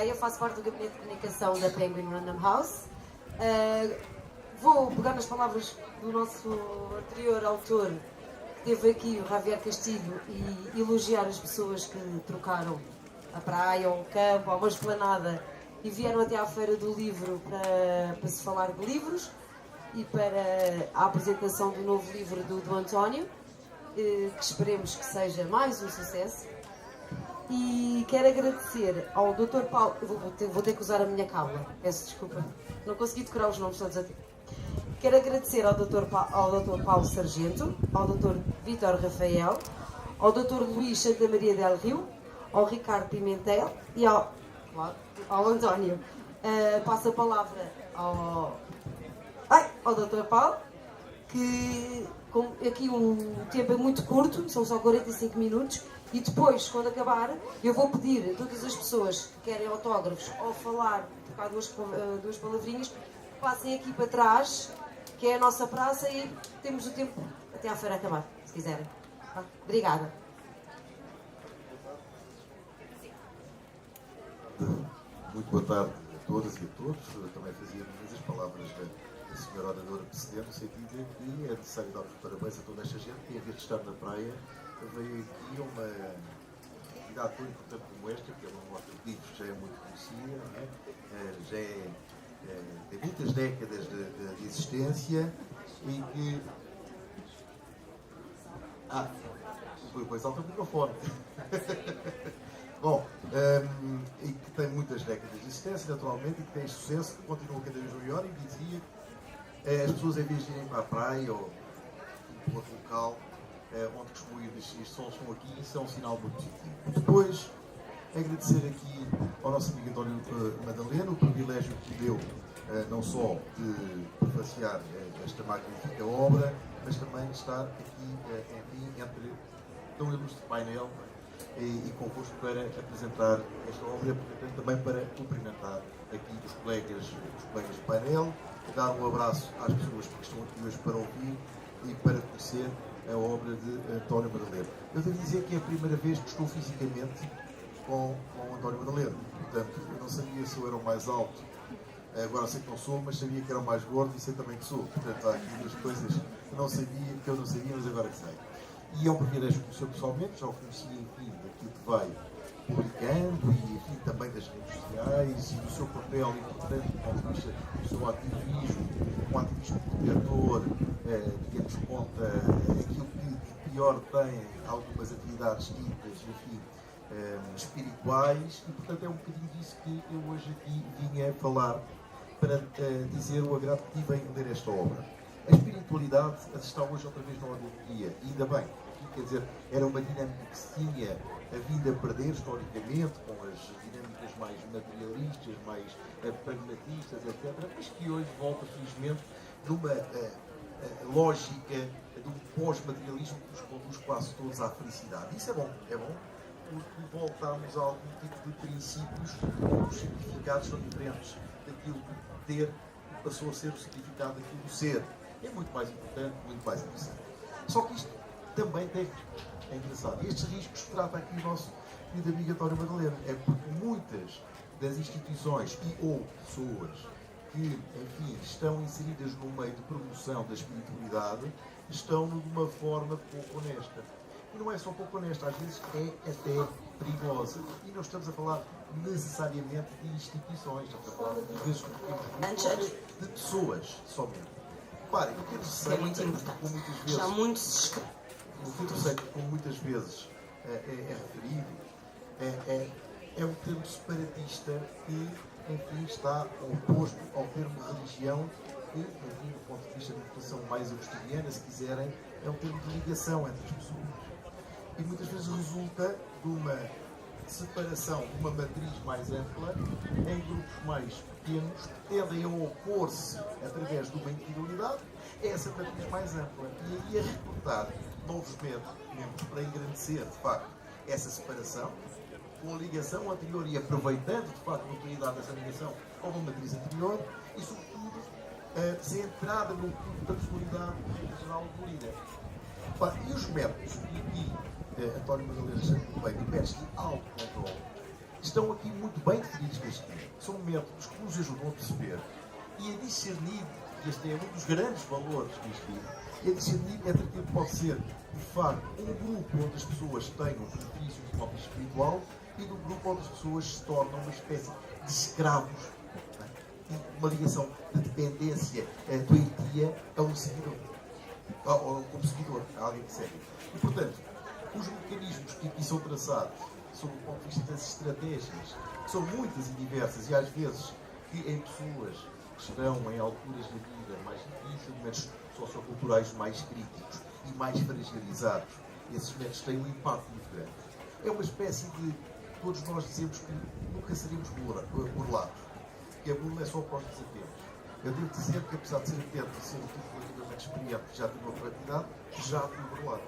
Praia, faço parte do gabinete de comunicação da Penguin Random House. Vou pegar nas palavras do nosso anterior autor, que teve aqui, o Javier Castilho, e elogiar as pessoas que trocaram a praia, ou o campo, ou uma esplanada, e vieram até à Feira do Livro para se falar de livros e para a apresentação do novo livro do António, que esperemos que seja mais um sucesso. E quero agradecer ao Dr. Paulo... Vou ter que usar a minha cábula, peço desculpa, não consegui decorar os nomes todos a tempo. Quero agradecer ao Dr. Paulo Sargento, ao Dr. Vítor Rafael, ao Dr. Luís Santa Maria del Rio, ao Ricardo Pimentel e ao António. Passo a palavra ao Dr. Paulo, que aqui o tempo é muito curto, são só 45 minutos, e depois, quando acabar, eu vou pedir a todas as pessoas que querem autógrafos ou falar, trocar duas palavrinhas, que passem aqui para trás, que é a nossa praça, e temos o tempo até à feira acabar, se quiserem. Obrigada. Muito boa tarde a todas e a todos. Eu também fazia minhas as palavras da senhora oradora precedente, no sentido de que é necessário dar os parabéns a toda esta gente que, em vez de estar na praia, veio aqui a uma atividade tão importante como esta, que é uma mostra de livros que já é muito conhecida, já tem muitas décadas de existência e que... Pois alta o microfone. Bom, e que tem muitas décadas de existência, naturalmente, e que tem sucesso, que continua cada vez maior, e dizia as pessoas, em vez de irem para a praia ou para outro local, onde costumam ir estes sons estão aqui, isso é um sinal muito positivo. Depois, agradecer aqui ao nosso amigo António Madalena o privilégio que deu não só de prefaciar esta magnífica obra, mas também de estar aqui, enfim, entre tão ilustre painel e convosco para apresentar esta obra e, portanto, também para cumprimentar aqui os colegas de painel, dar um abraço às pessoas que estão aqui hoje para ouvir e para conhecer a obra de António Madalena. Eu devo dizer que é a primeira vez que estou fisicamente com António Madalena. Portanto, eu não sabia se eu era o mais alto, agora sei que não sou, mas sabia que era o mais gordo e sei também que sou. Portanto, há aqui duas coisas que eu não sabia, mas agora que sei. E é um privilégio conhecer pessoalmente, já o conheci, enfim, daquilo que vai publicando e, enfim, também das redes sociais e do seu papel importante do ponto de vista do seu ativismo, um ativismo protetor, digamos, contra aquilo que de pior tem algumas atividades ditas, enfim, espirituais, e, portanto, é um bocadinho disso que eu hoje aqui vinha falar para dizer o agrado que tive em ler esta obra. A espiritualidade está hoje outra vez na ordem do dia, e ainda bem. Quer dizer, era uma dinâmica que se tinha vindo a perder historicamente, com as dinâmicas mais materialistas, mais pragmatistas, etc., mas que hoje volta, felizmente, numa lógica de um pós-materialismo que nos conduz quase todos à felicidade. Isso é bom, porque voltamos a algum tipo de princípios onde os significados são diferentes daquilo que ter passou a ser o significado daquilo do ser. É muito mais importante, muito mais interessante. Só que isto também tem riscos. É engraçado. E estes riscos trata aqui o nosso querido amigo António Madalena. É porque muitas das instituições ou pessoas que, enfim, estão inseridas no meio de promoção da espiritualidade estão de uma forma pouco honesta. E não é só pouco honesta, às vezes é até perigosa. E não estamos a falar necessariamente de instituições, estamos a falar de vezes de pessoas somente. Reparem, o que é muito importante. Muitas vezes, há muitos... O que eu sei que, como muitas vezes é referido, é um termo separatista que, enfim, está oposto ao termo religião, que, enfim, do ponto de vista da interpretação mais agostiniana, se quiserem, é um termo de ligação entre as pessoas. E muitas vezes resulta de uma separação, de uma matriz mais ampla, em grupos mais pequenos, que tendem a opor-se através de uma individualidade a essa matriz mais ampla. E aí a recrutar novos membros para engrandecer, de facto, essa separação, com a ligação anterior e aproveitando, de facto, a utilidade dessa ligação a uma matriz anterior e, sobretudo, a desentrada no culto da personalidade geral do líder. E os métodos, e aqui António Madalena já muito bem, de métodos de autocontrole, estão aqui muito bem definidos neste livro. São métodos que nos ajudam a perceber e a discernir, e este é um dos grandes valores deste livro, é discernir entre aquilo que pode ser, de facto, um grupo onde as pessoas tenham benefícios do ponto de vista espiritual e do grupo onde as pessoas se tornam uma espécie de escravos, e uma ligação de dependência doentia a um seguidor, como seguidor, a alguém que segue. E, portanto, os mecanismos que aqui são traçados, sob o ponto de vista das estratégias, que são muitas e diversas, e às vezes que em pessoas que estão em alturas da vida mais difíceis, momentos socioculturais mais críticos e mais fragilizados, esses momentos têm um impacto muito grande. É uma espécie de, todos nós dizemos que nunca seremos burlados, que a burla é só após desafios. Eu devo dizer que, apesar de ser atento e ser um tipo relativamente experiente, que já tenho uma quantidade, já fui burlado.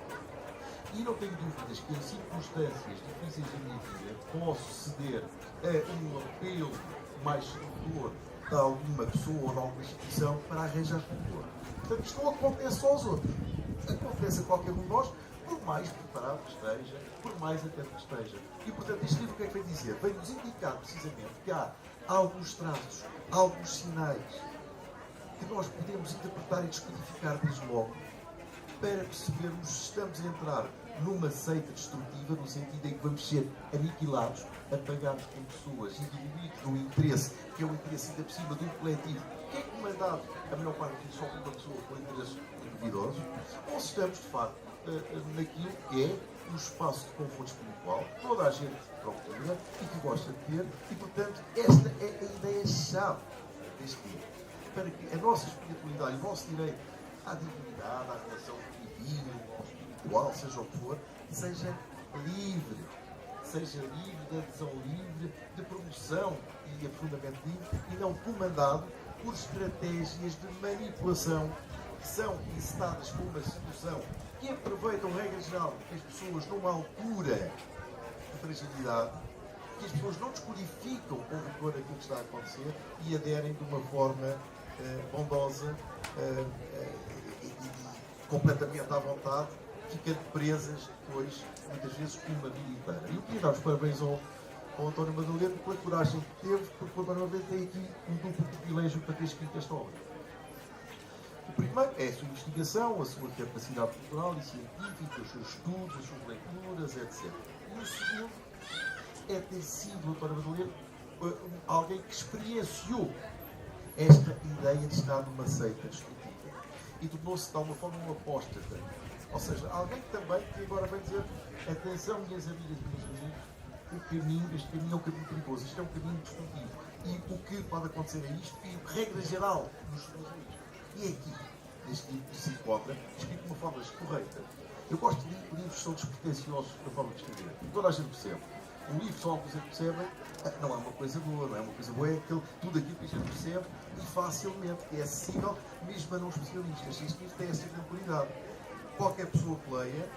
E não tenho dúvidas que em circunstâncias difíceis da minha vida posso ceder a um apelo mais sedutor de alguma pessoa ou de alguma instituição para arranjar cultura. Portanto, isto não acontece só aos outros. Acontece a qualquer um de nós, por mais preparado que esteja, por mais atento que esteja. E, portanto, este livro o que é que vem dizer? Vem-nos indicar, precisamente, que há alguns traços, alguns sinais que nós podemos interpretar e descodificar desde logo para percebermos se estamos a entrar numa seita destrutiva, no sentido em que vamos ser aniquilados, apagados com pessoas, indivíduos do interesse, que é o interesse ainda por cima de um coletivo, que é comandado, a maior parte disso, só por uma pessoa com interesses duvidosos, ou se estamos, de facto, naquilo que é um espaço de conforto espiritual, que toda a gente procura e que gosta de ter, e, portanto, esta é a ideia-chave deste livro, para que a nossa espiritualidade e o nosso direito à dignidade, à relação divina, ao espiritual, seja o que for, seja livre da adesão livre, de promoção e aprofundamento livre, e não comandado por estratégias de manipulação que são incitadas por uma sedução que aproveitam, regra geral, as pessoas numa altura de fragilidade, que as pessoas não descodificam com rigor aquilo que está a acontecer e aderem de uma forma bondosa e completamente à vontade, ficando presas depois, muitas vezes, uma vida inteira. E eu queria dar os parabéns ao António Madaleno pela coragem que teve, porque pela primeira vez tem aqui um duplo privilégio para ter escrito esta obra. O primeiro é a sua investigação, a sua capacidade cultural e científica, os seus estudos, as suas leituras, etc. E o segundo é ter sido, o António Madaleno, alguém que experienciou esta ideia de estar numa seita destrutiva e tornou-se de alguma forma um apóstata. Ou seja, alguém também que agora vem dizer: atenção, minhas amigas e meus amigos, este caminho é um caminho perigoso, isto é um caminho destrutivo. E o que pode acontecer é isto, e regra geral nos Estados Unidos. E é aqui, neste livro que se encontra, escrito de uma forma correta. Eu gosto de livros que são despretensiosos na forma de escrever. Toda a gente percebe. Um livro só alguns percebem, não é uma coisa boa, não é uma coisa boa, é tudo aquilo que a gente percebe e facilmente, que é acessível mesmo a não especialistas. Este livro tem essa tranquilidade. Qualquer pessoa que leia,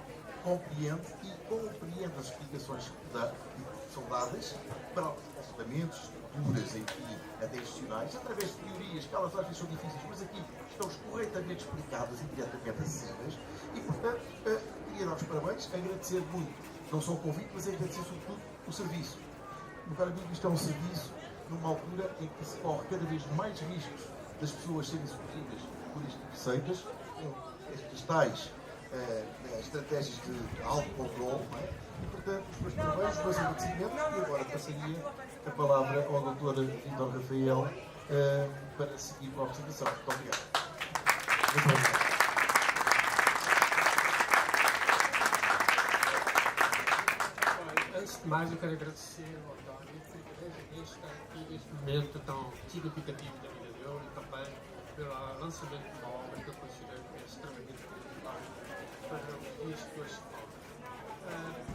compreende e compreende as explicações que são dadas para os comportamentos, estruturas, enfim, até institucionais, através de teorias que elas às vezes são difíceis, mas aqui estão corretamente explicadas e diretamente acessíveis. E, portanto, queria dar os parabéns, agradecer muito, não só o convite, mas agradecer sobretudo o serviço. No meu amigo, isto é um serviço numa altura em que se corre cada vez mais riscos das pessoas serem seduzidas por este tipo de seitas, com estas tais estratégias de autocontrole, e, portanto, os meus parabéns, os meus agradecimentos, e agora passaria a palavra ao Dr. Vítor Rafael para seguir com a apresentação. Muito obrigado. Muito obrigado. Antes de mais, eu quero agradecer ao António por estar aqui neste momento tão significativo da vida dele e também pelo lançamento de uma obra que eu considero que é extremamente importante para o registro histórico.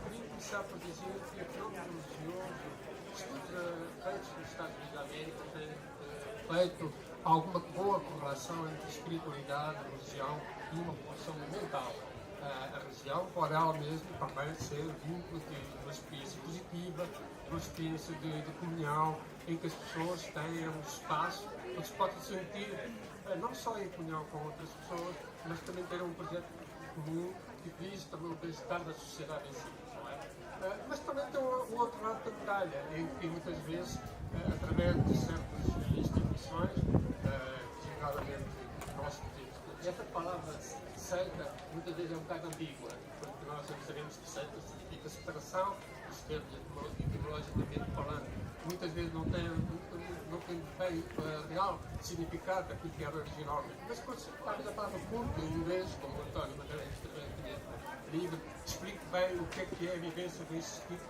Queria começar por dizer que a religioso, estudos feitos nos Estados Unidos da América têm feito alguma boa correlação entre espiritualidade, religião e uma função mental. A religião pode ela mesma também ser vínculo de uma experiência positiva, uma experiência de comunhão, em que as pessoas têm um espaço onde se pode sentir não só em comunhão com outras pessoas, mas também ter um projeto comum que visa também o bem-estar da sociedade em si, não é? Mas também tem um outro lado da medalha, em que muitas vezes, através de certas instituições, designadamente nós temos, esta palavra seita muitas vezes é um bocado ambígua, porque nós sabemos que seita significa separação, etimologicamente falando, muitas vezes não tem bem real significado daquilo que era originalmente. Mas quando se fala da palavra culto em inglês, como o António Magalhães escreveu aqui livro, explica bem o que é a vivência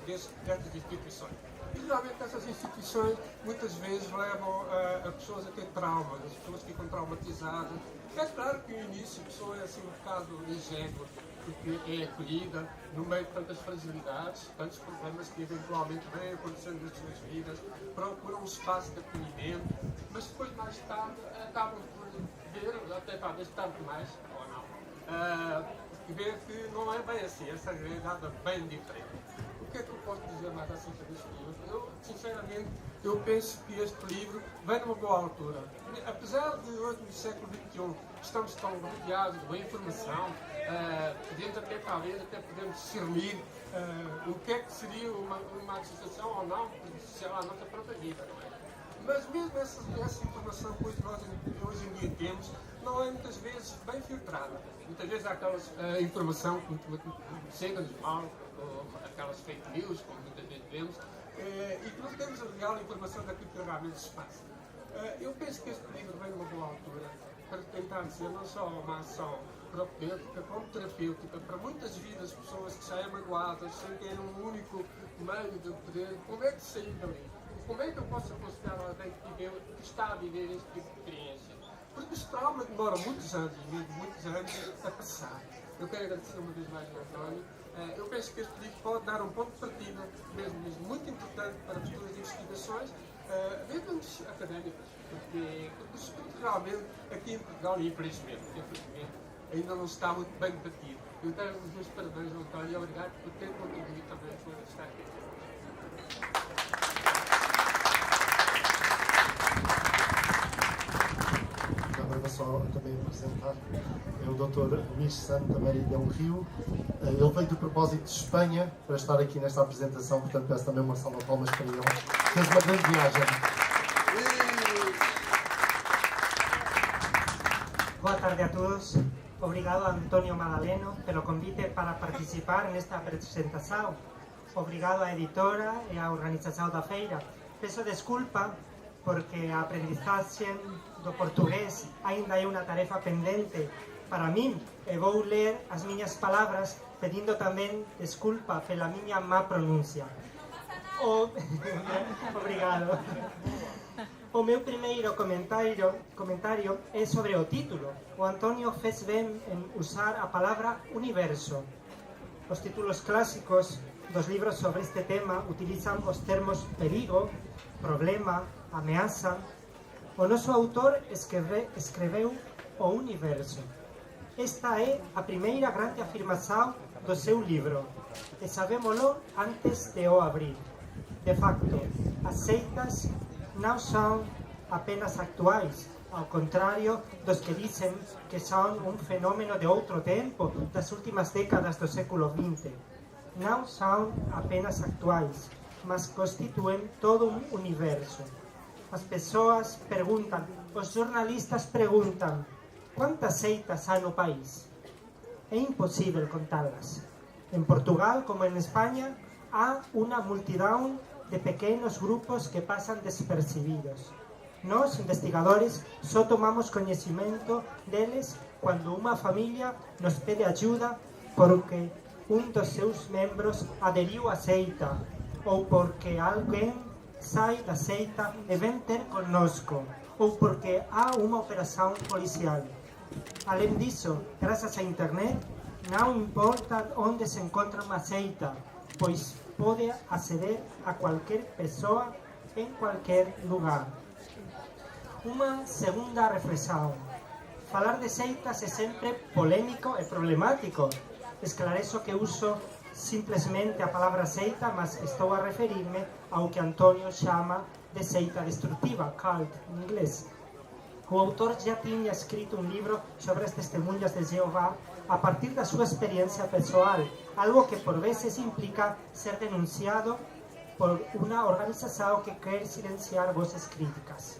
dessas instituições. E geralmente essas instituições muitas vezes levam a pessoas a ter traumas, as pessoas ficam traumatizadas. É claro que no início a pessoa é assim um bocado ingênua, porque é acolhida no meio de tantas fragilidades, tantos problemas que eventualmente vêm acontecendo nas suas vidas, procuram um espaço de acolhimento, mas depois mais tarde acabam por ver, até talvez tarde demais, ou não, ver que não é bem assim, essa realidade é bem diferente. O que é que eu posso dizer mais acerca deste livro? Eu, sinceramente, penso que este livro vem numa boa altura. Apesar de hoje, no século XXI, estamos tão rodeados de boa informação, podemos até podemos discernir o que é que seria uma associação ou não, se é a nossa própria vida, não é? Mas mesmo essa informação que nós hoje em dia temos, não é muitas vezes bem filtrada. Muitas vezes há aquela informação que chega-nos mal, ou aquelas fake news, como muitas vezes vemos, e que não temos a real informação daquilo que realmente se passa. Eu penso que este livro vem numa boa altura para tentar ser não só uma ação propedêutica, como terapêutica para muitas vidas, pessoas que saem magoadas, sem ter um único meio de poder. Como é que sair dali? Como é que eu posso aconselhar alguém que está a viver este tipo de experiência? Porque este trauma demora muitos anos, mesmo muitos anos, a passar. Eu quero agradecer uma vez mais ao António. Eu penso que este livro pode dar um ponto de partida, mesmo muito importante para futuras investigações, mesmo académicas, porque o estudo realmente aqui em Portugal, e infelizmente, ainda não está muito bem debatido. Eu dou os meus parabéns ao António e obrigado por ter contribuído também para estar aqui. Agora só também apresentar é o Dr. Luís Santa Maria Del Rio. Ele veio de propósito de Espanha para estar aqui nesta apresentação, portanto peço também uma salva de palmas para ele. Fez uma grande viagem. Boa tarde a todos. Obrigado a Antonio Madaleno pelo convite para participar nesta apresentação. Obrigado à editora e à organização da feira. Peço desculpa porque a aprendizagem do português ainda é uma tarefa pendente para mim e vou ler as minhas palavras pedindo também desculpa pela minha má pronúncia. Obrigado. O meu primeiro comentário é sobre o título. O António fez bem em usar a palavra universo. Os títulos clássicos dos livros sobre este tema utilizam os termos perigo, problema, ameaça. O nosso autor escreveu o universo. Esta é a primeira grande afirmação do seu livro, e sabemos-lo antes de o abrir. De facto, as seitas não são apenas atuais, ao contrário dos que dizem que são um fenômeno de outro tempo, das últimas décadas do século XX. Não são apenas atuais, mas constituem todo um universo. As pessoas perguntam, os jornalistas perguntam, quantas seitas há no país? É impossível contá-las. Em Portugal, como em Espanha, há uma multidão de pequenos grupos que passam despercebidos. Nós, investigadores, só tomamos conhecimento deles quando uma família nos pede ajuda porque um dos seus membros aderiu à seita ou porque alguém sai da seita e vem ter conosco ou porque há uma operação policial. Além disso, graças à internet, não importa onde se encontra uma seita, pois pode aceder a qualquer pessoa em qualquer lugar. Uma segunda reflexão. Falar de seitas é sempre polêmico e problemático. Esclareço que uso simplesmente a palavra seita, mas estou a referir-me ao que António chama de seita destrutiva, cult em inglês. O autor já tinha escrito um livro sobre as testemunhas de Jeová a partir da sua experiência pessoal, algo que por vezes implica ser denunciado por uma organização que quer silenciar vozes críticas.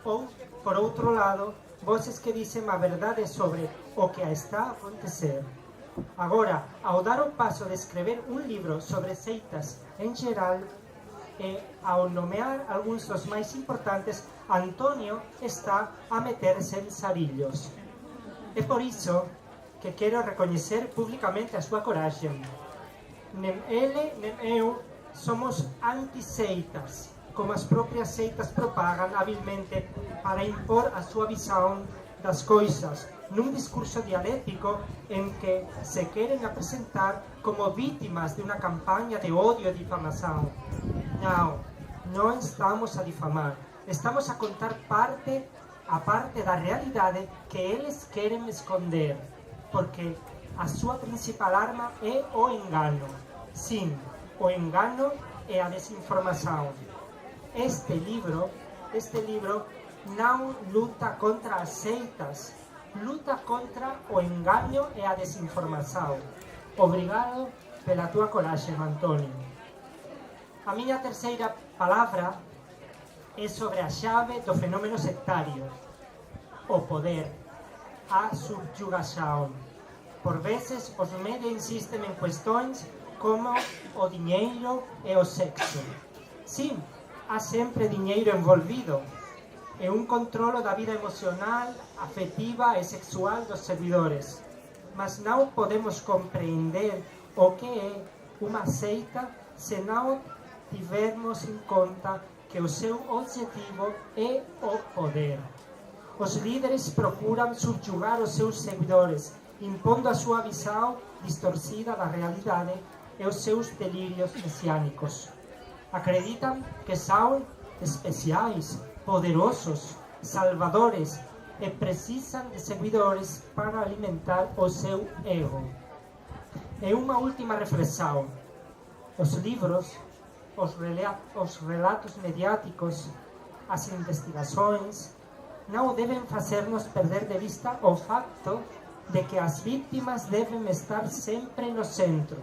Ou, por outro lado, vozes que dizem a verdade sobre o que está a acontecer. Agora, ao dar o passo de escrever um livro sobre seitas em geral, e ao nomear alguns dos mais importantes, António está a meter-se em sarilhos. É por isso que quero reconhecer publicamente a sua coragem. Nem ele, nem eu somos anti-seitas, como as próprias seitas propagam habilmente para impor a sua visão das coisas, num discurso dialético em que se querem apresentar como vítimas de uma campanha de ódio e difamação. Não estamos a difamar, estamos a contar a parte da realidade que eles querem esconder, porque a sua principal arma é o engano. Sim, o engano e a desinformação. Este livro não luta contra as seitas, luta contra o engano e a desinformação. Obrigado pela tua coragem, António. A minha terceira palavra é sobre a chave do fenômeno sectário: o poder, a subjugação. Por vezes, os médias insistem em questões como o dinheiro e o sexo. Sim, há sempre dinheiro envolvido. É um controle da vida emocional, afetiva e sexual dos seguidores. Mas não podemos compreender o que é uma seita se não tivermos em conta que o seu objetivo é o poder. Os líderes procuram subjugar os seus seguidores, impondo a sua visão distorcida da realidade e os seus delírios messiânicos. Acreditam que são especiais, poderosos, salvadores e precisam de seguidores para alimentar o seu ego. E uma última reflexão: os livros, os relatos mediáticos, as investigações não devem fazer-nos perder de vista o facto de que as vítimas devem estar sempre no centro,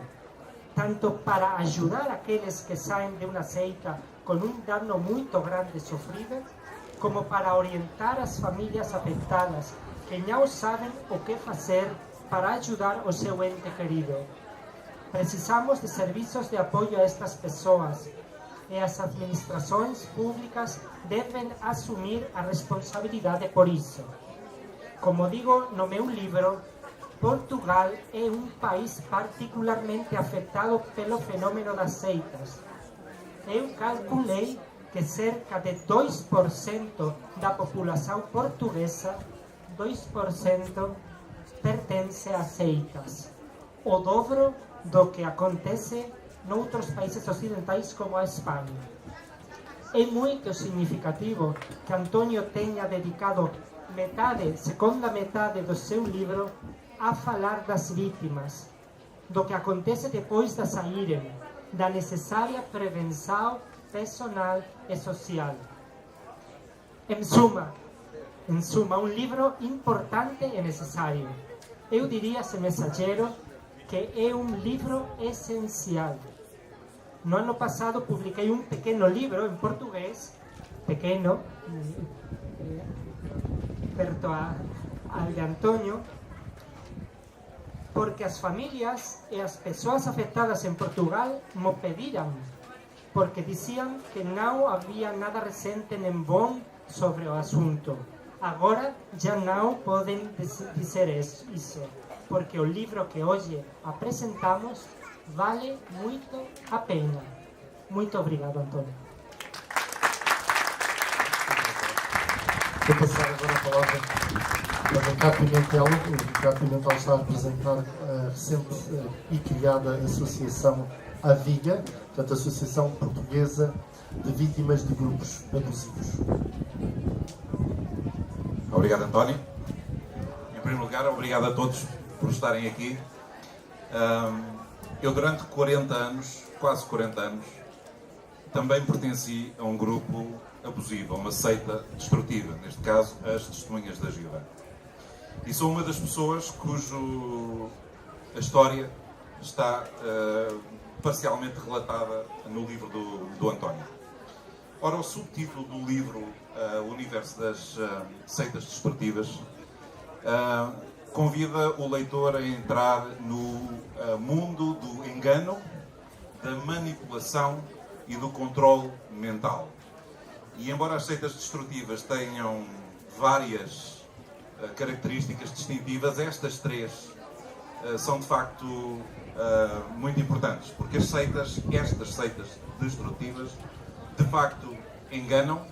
tanto para ajudar aqueles que saem de uma seita com um dano muito grande sofrido, como para orientar as famílias afetadas que não sabem o que fazer para ajudar o seu ente querido. Precisamos de serviços de apoio a estas pessoas e as administrações públicas devem assumir a responsabilidade por isso. Como digo no meu livro, Portugal é um país particularmente afetado pelo fenômeno das seitas. Eu calculei que cerca de 2% da população portuguesa, 2%, pertence a seitas. O dobro do que acontece noutros países ocidentais como a Espanha. É muito significativo que António tenha dedicado segunda metade do seu livro a falar das vítimas, do que acontece depois de saírem, da necessária prevenção personal e social. Em suma, um livro importante e necessário. Eu diria, sem exagero, que é um livro essencial. No ano passado publiquei um pequeno livro em português, pequeno, perto ao de António, porque as famílias e as pessoas afetadas em Portugal me pediram, porque diziam que não havia nada recente nem bom sobre o assunto. Agora já não podem dizer isso, porque o livro que hoje apresentamos vale muito a pena. Muito obrigado, António. Vou passar agora a palavra para Ricardo Pimentel. O Ricardo Pimentel está a apresentar a recente e criada associação AVIGA, portanto, Associação Portuguesa de Vítimas de Grupos Abusivos. Obrigado, António. Em primeiro lugar, obrigado a todos por estarem aqui. Eu, durante 40 anos, quase 40 anos, também pertenci a um grupo abusivo, a uma seita destrutiva, neste caso, as Testemunhas da Jeová. E sou uma das pessoas a história está parcialmente relatada no livro do António. Ora, o subtítulo do livro, O Universo das Seitas Destrutivas, convida o leitor a entrar no mundo do engano, da manipulação e do controle mental. E embora as seitas destrutivas tenham várias características distintivas, estas três são de facto muito importantes, porque estas seitas destrutivas de facto enganam,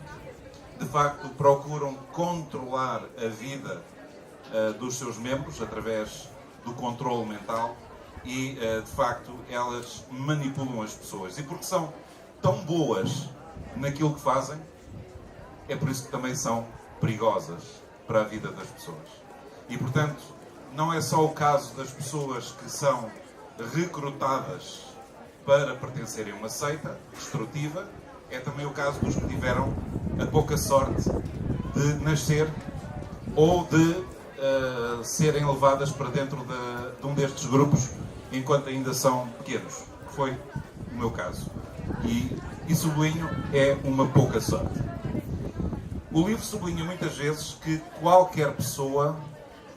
de facto procuram controlar a vida dos seus membros através do controle mental e de facto elas manipulam as pessoas. E porque são tão boas naquilo que fazem, é por isso que também são perigosas para a vida das pessoas. E portanto, não é só o caso das pessoas que são recrutadas para pertencerem a uma seita destrutiva, é também o caso dos que tiveram a pouca sorte de nascer ou de serem levadas para dentro de um destes grupos enquanto ainda são pequenos, que foi o meu caso. E sublinho, é uma pouca sorte. O livro sublinha muitas vezes que qualquer pessoa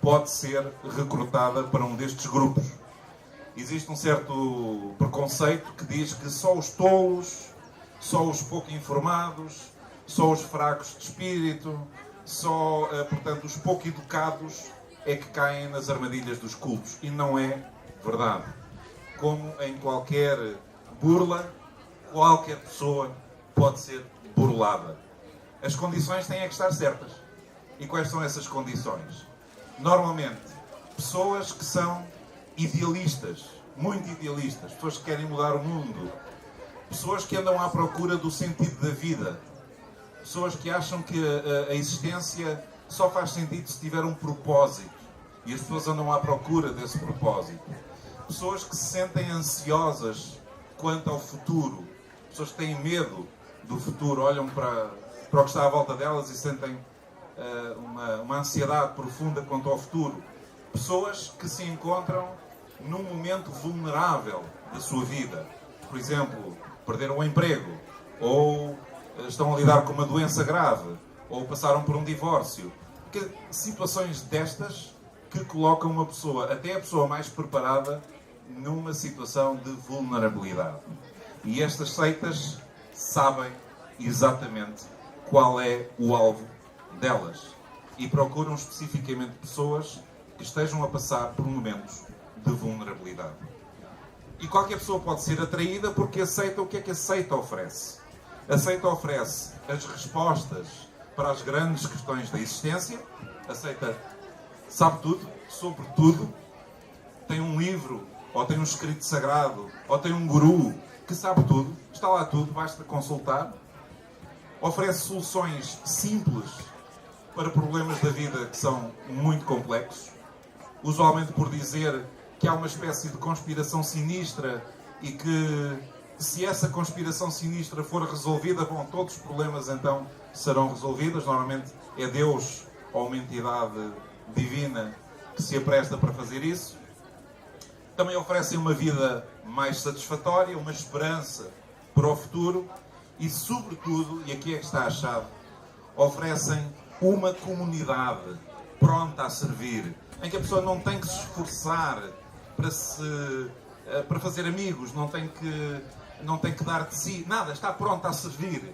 pode ser recrutada para um destes grupos. Existe um certo preconceito que diz que só os tolos, só os pouco informados, só os fracos de espírito, só, portanto, os pouco educados é que caem nas armadilhas dos cultos. E não é verdade. Como em qualquer burla, qualquer pessoa pode ser burlada. As condições têm que estar certas. E quais são essas condições? Normalmente, pessoas que são idealistas, muito idealistas, pessoas que querem mudar o mundo, pessoas que andam à procura do sentido da vida, pessoas que acham que a existência só faz sentido se tiver um propósito e as pessoas andam à procura desse propósito, pessoas que se sentem ansiosas quanto ao futuro, pessoas que têm medo do futuro, olham para o que está à volta delas e sentem uma ansiedade profunda quanto ao futuro, pessoas que se encontram num momento vulnerável da sua vida, por exemplo, perderam o emprego, ou estão a lidar com uma doença grave, ou passaram por um divórcio. Situações destas que colocam uma pessoa, até a pessoa mais preparada, numa situação de vulnerabilidade. E estas seitas sabem exatamente qual é o alvo delas e procuram especificamente pessoas que estejam a passar por momentos de vulnerabilidade. E qualquer pessoa pode ser atraída porque aceita o que é que a seita oferece. A seita oferece as respostas para as grandes questões da existência. A seita sabe tudo, sobre tudo. Tem um livro, ou tem um escrito sagrado, ou tem um guru que sabe tudo. Está lá tudo, basta consultar. Oferece soluções simples para problemas da vida que são muito complexos. Usualmente por dizer que há uma espécie de conspiração sinistra e que se essa conspiração sinistra for resolvida, bom, todos os problemas então serão resolvidos. Normalmente é Deus ou uma entidade divina que se apresta para fazer isso. Também oferecem uma vida mais satisfatória, uma esperança para o futuro e, sobretudo, e aqui é que está a chave, oferecem uma comunidade pronta a servir, em que a pessoa não tem que se esforçar para fazer amigos, não tem que dar de si, nada, está pronta a servir.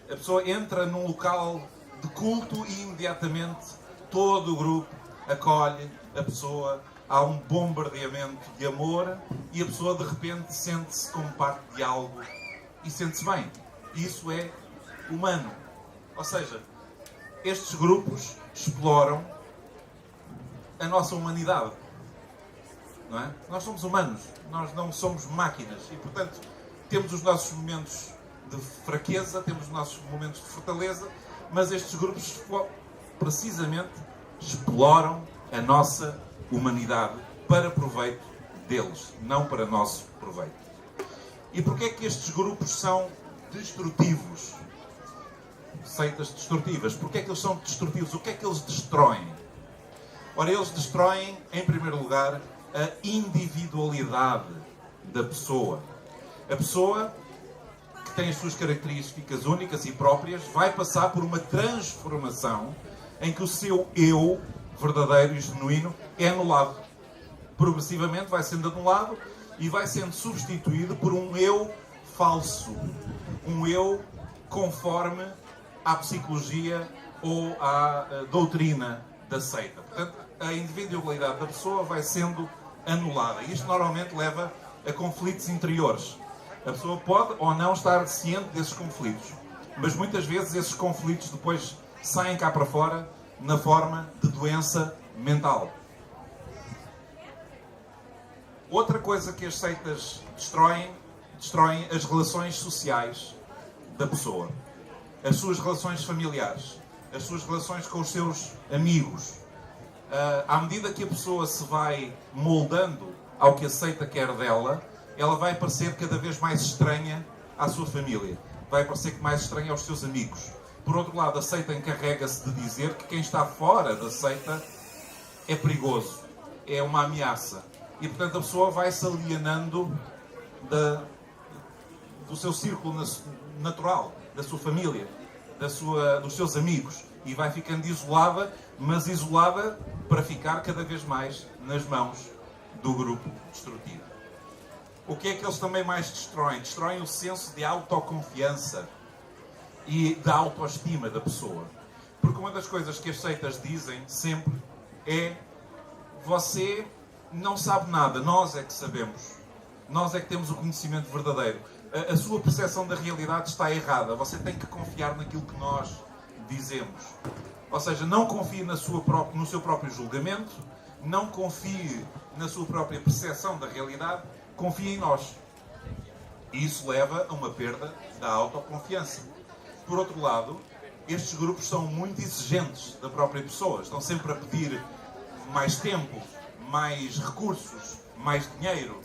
A pessoa entra num local de culto e imediatamente todo o grupo acolhe a pessoa, há um bombardeamento de amor e a pessoa de repente sente-se como parte de algo e sente-se bem. Isso é humano. Ou seja, estes grupos exploram a nossa humanidade. Não é? Nós somos humanos, nós não somos máquinas e, portanto, temos os nossos momentos de fraqueza, temos os nossos momentos de fortaleza, mas estes grupos precisamente exploram a nossa humanidade para proveito deles, não para nosso proveito. E porquê é que estes grupos são destrutivos? Seitas destrutivas. Porquê é que eles são destrutivos? O que é que eles destroem? Ora, eles destroem, em primeiro lugar, a individualidade da pessoa. A pessoa, que tem as suas características únicas e próprias, vai passar por uma transformação em que o seu eu verdadeiro e genuíno é anulado. Progressivamente vai sendo anulado e vai sendo substituído por um eu falso. Um eu conforme à psicologia ou à doutrina da seita. Portanto, a individualidade da pessoa vai sendo anulada. Isto normalmente leva a conflitos interiores. A pessoa pode ou não estar ciente desses conflitos, mas muitas vezes esses conflitos depois saem cá para fora na forma de doença mental. Outra coisa que as seitas destroem as relações sociais da pessoa. As suas relações familiares, as suas relações com os seus amigos. À medida que a pessoa se vai moldando ao que a seita quer dela, ela vai parecer cada vez mais estranha à sua família. Vai parecer mais estranha aos seus amigos. Por outro lado, a seita encarrega-se de dizer que quem está fora da seita é perigoso, é uma ameaça. E, portanto, a pessoa vai se alienando do seu círculo natural, da sua família, dos seus amigos. E vai ficando isolada, mas isolada para ficar cada vez mais nas mãos do grupo destrutivo. O que é que eles também mais destroem? Destroem o senso de autoconfiança e da autoestima da pessoa. Porque uma das coisas que as seitas dizem sempre é: você não sabe nada, nós é que sabemos. Nós é que temos o conhecimento verdadeiro. A sua percepção da realidade está errada. Você tem que confiar naquilo que nós dizemos. Ou seja, não confie no seu próprio julgamento, não confie na sua própria percepção da realidade, confie em nós. E isso leva a uma perda da autoconfiança. Por outro lado, estes grupos são muito exigentes da própria pessoa. Estão sempre a pedir mais tempo, mais recursos, mais dinheiro,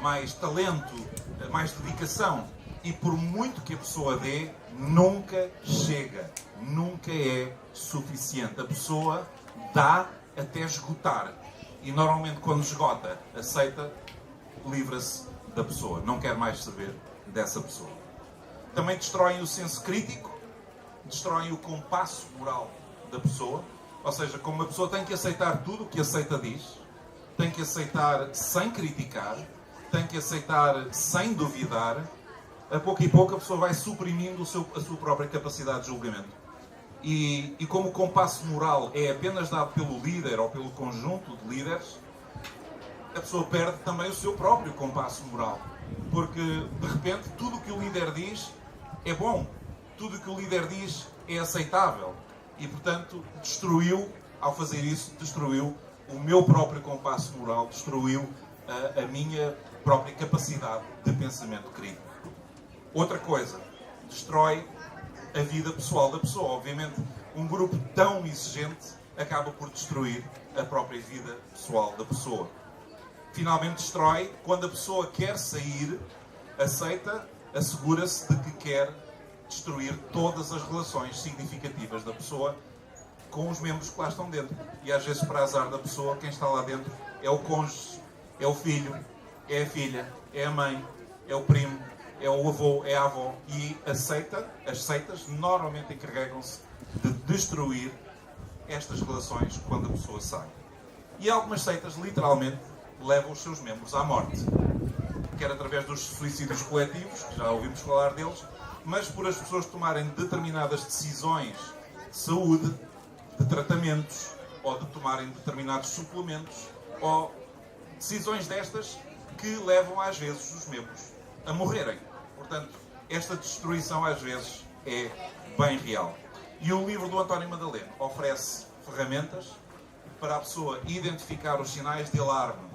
mais talento, mais dedicação. E por muito que a pessoa dê, nunca chega, nunca é suficiente. A pessoa dá até esgotar. E normalmente quando esgota, a seita livra-se da pessoa. Não quer mais saber dessa pessoa. Também destroem o senso crítico, destroem o compasso moral da pessoa. Ou seja, como a pessoa tem que aceitar tudo o que a seita diz, tem que aceitar sem criticar, tem que aceitar sem duvidar, a pouco e pouco a pessoa vai suprimindo a sua própria capacidade de julgamento. E como o compasso moral é apenas dado pelo líder ou pelo conjunto de líderes, a pessoa perde também o seu próprio compasso moral. Porque, de repente, tudo o que o líder diz é bom. Tudo o que o líder diz é aceitável. E, portanto, ao fazer isso, destruiu o meu próprio compasso moral, destruiu a minha própria capacidade de pensamento crítico. Outra coisa, destrói a vida pessoal da pessoa. Obviamente, um grupo tão exigente acaba por destruir a própria vida pessoal da pessoa. Finalmente destrói quando a pessoa quer sair, a seita assegura-se de que quer destruir todas as relações significativas da pessoa com os membros que lá estão dentro. E às vezes, para azar da pessoa, quem está lá dentro é o cônjuge, é o filho, é a filha, é a mãe, é o primo, é o avô, é a avó. E as seitas normalmente encarregam-se de destruir estas relações quando a pessoa sai. E algumas seitas, literalmente, levam os seus membros à morte. Quer através dos suicídios coletivos, que já ouvimos falar deles, mas por as pessoas tomarem determinadas decisões de saúde, de tratamentos, ou de tomarem determinados suplementos, ou decisões destas que levam às vezes os membros a morrerem. Portanto, esta destruição às vezes é bem real. E o livro do António Madaleno oferece ferramentas para a pessoa identificar os sinais de alarme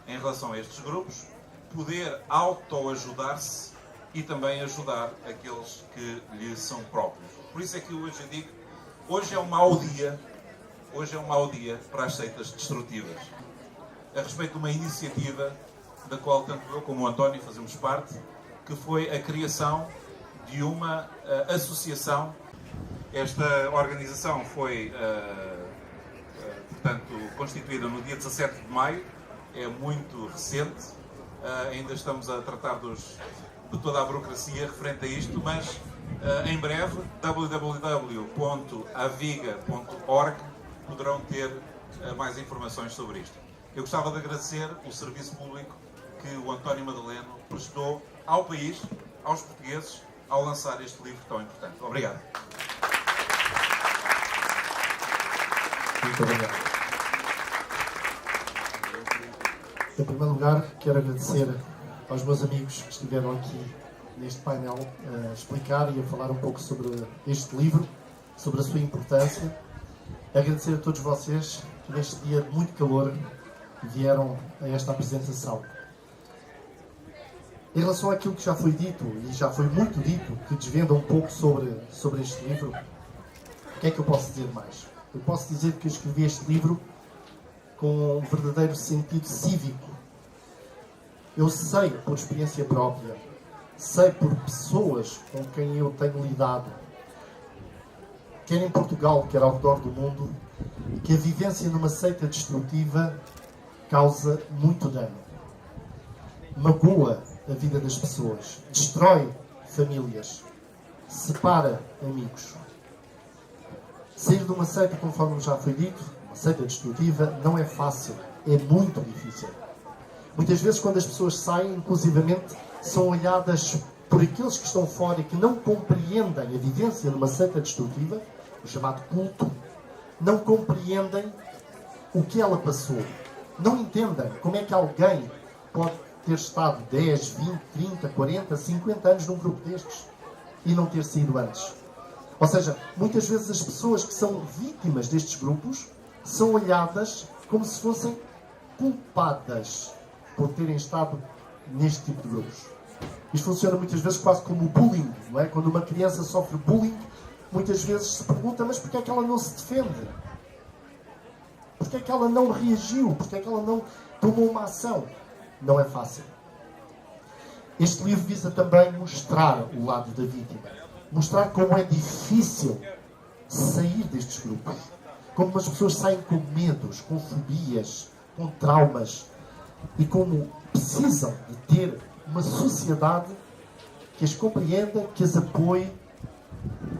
em relação a estes grupos, poder autoajudar-se e também ajudar aqueles que lhe são próprios. Por isso é que hoje eu digo, hoje é um mau dia para as seitas destrutivas. A respeito de uma iniciativa da qual tanto eu como o António fazemos parte, que foi a criação de uma associação. Esta organização foi portanto, constituída no dia 17 de maio, é muito recente, ainda estamos a tratar de toda a burocracia referente a isto, mas em breve, www.aviga.org, poderão ter mais informações sobre isto. Eu gostava de agradecer o serviço público que o António Madaleno prestou ao país, aos portugueses, ao lançar este livro tão importante. Obrigado. Muito obrigado. Em primeiro lugar, quero agradecer aos meus amigos que estiveram aqui neste painel a explicar e a falar um pouco sobre este livro, sobre a sua importância. Agradecer a todos vocês que neste dia de muito calor vieram a esta apresentação. Em relação àquilo que já foi dito, e já foi muito dito, que desvenda um pouco sobre este livro, o que é que eu posso dizer mais? Eu posso dizer que eu escrevi este livro com um verdadeiro sentido cívico. Eu sei, por experiência própria, sei por pessoas com quem eu tenho lidado, quer em Portugal, quer ao redor do mundo, que a vivência numa seita destrutiva causa muito dano. Magoa a vida das pessoas, destrói famílias, separa amigos. Sair de uma seita, conforme já foi dito, uma seita destrutiva, não é fácil, é muito difícil. Muitas vezes, quando as pessoas saem, inclusivamente, são olhadas por aqueles que estão fora e que não compreendem a vivência numa seita destrutiva, o chamado culto, não compreendem o que ela passou. Não entendem como é que alguém pode ter estado 10, 20, 30, 40, 50 anos num grupo destes e não ter saído antes. Ou seja, muitas vezes as pessoas que são vítimas destes grupos são olhadas como se fossem culpadas por terem estado neste tipo de grupos. Isto funciona muitas vezes quase como bullying, não é? Quando uma criança sofre bullying, muitas vezes se pergunta, mas porquê é que ela não se defende? Porquê é que ela não reagiu? Porquê é que ela não tomou uma ação? Não é fácil. Este livro visa também mostrar o lado da vítima. Mostrar como é difícil sair destes grupos. Como as pessoas saem com medos, com fobias, com traumas. E como precisam de ter uma sociedade que as compreenda, que as apoie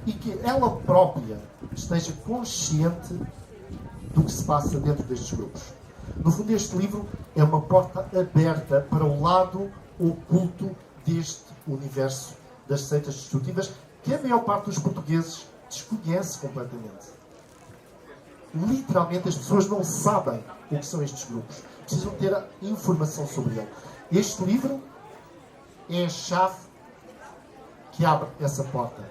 e que ela própria esteja consciente do que se passa dentro destes grupos. No fundo, este livro é uma porta aberta para o lado oculto deste universo das seitas destrutivas que a maior parte dos portugueses desconhece completamente. Literalmente, as pessoas não sabem o que são estes grupos. Precisam ter a informação sobre ele. Este livro é a chave que abre essa porta.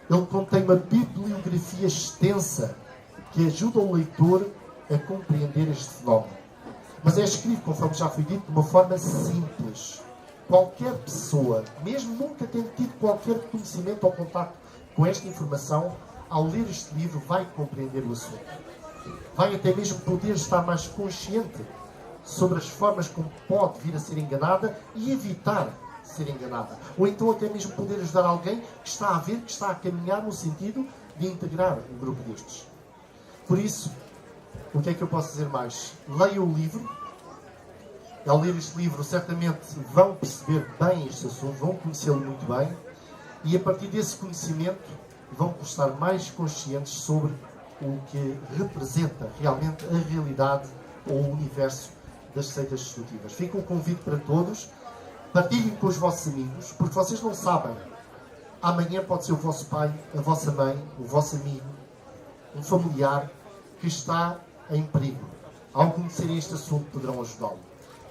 Ele contém uma bibliografia extensa que ajuda o leitor a compreender este fenómeno. Mas é escrito, conforme já foi dito, de uma forma simples. Qualquer pessoa, mesmo nunca tendo tido qualquer conhecimento ou contacto com esta informação, ao ler este livro vai compreender o assunto. Vai até mesmo poder estar mais consciente sobre as formas como pode vir a ser enganada e evitar ser enganada. Ou então até mesmo poder ajudar alguém que está a ver, que está a caminhar no sentido de integrar um grupo destes. Por isso, o que é que eu posso dizer mais? Leiam o livro. Ao ler este livro, certamente vão perceber bem este assunto, vão conhecê-lo muito bem e, a partir desse conhecimento, vão estar mais conscientes sobre o que representa realmente a realidade ou o universo das seitas destrutivas. Fica um convite para todos. Partilhem com os vossos amigos, porque vocês não sabem. Amanhã pode ser o vosso pai, a vossa mãe, o vosso amigo, um familiar que está em perigo. Ao conhecerem este assunto, poderão ajudá-lo.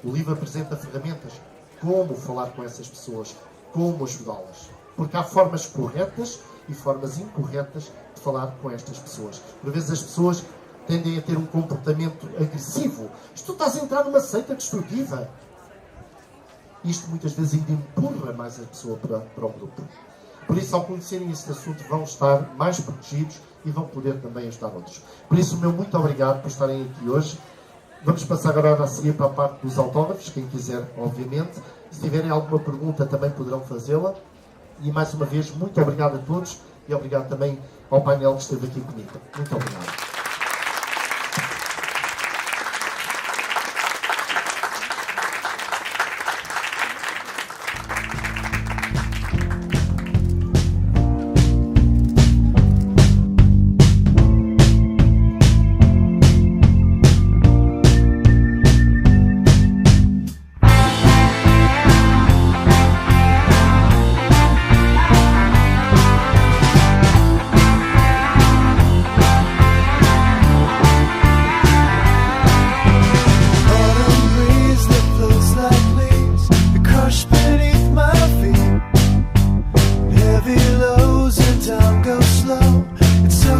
O livro apresenta ferramentas como falar com essas pessoas, como ajudá-las. Porque há formas corretas e formas incorretas de falar com estas pessoas. Por vezes as pessoas tendem a ter um comportamento agressivo. Tu estás a entrar numa seita destrutiva. Isto muitas vezes ainda empurra mais a pessoa para o grupo. Por isso, ao conhecerem este assunto, vão estar mais protegidos e vão poder também ajudar outros. Por isso, o meu muito obrigado por estarem aqui hoje. Vamos passar agora a seguir para a parte dos autógrafos, quem quiser, obviamente. Se tiverem alguma pergunta, também poderão fazê-la. E, mais uma vez, muito obrigado a todos e obrigado também ao painel que esteve aqui comigo. Muito obrigado.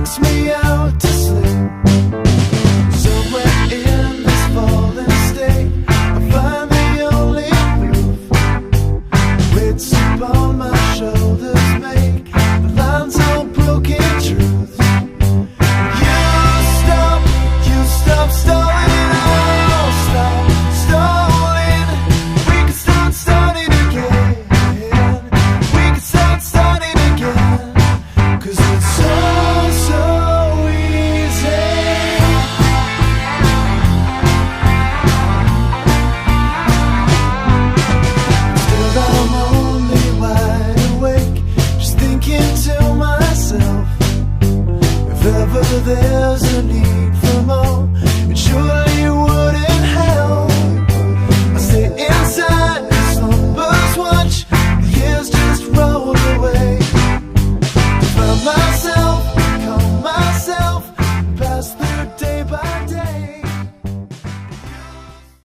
sends me out to sleep. Somewhere in this fallen state, I find the only proof. Weights upon my shoulders make the lines of broken truth. You stop stalling, I'll stop stalling. We can start starting again. We can start starting again. 'Cause it's so easy. Still I'm only wide awake, just thinking to myself, if ever there's a need for more, it surely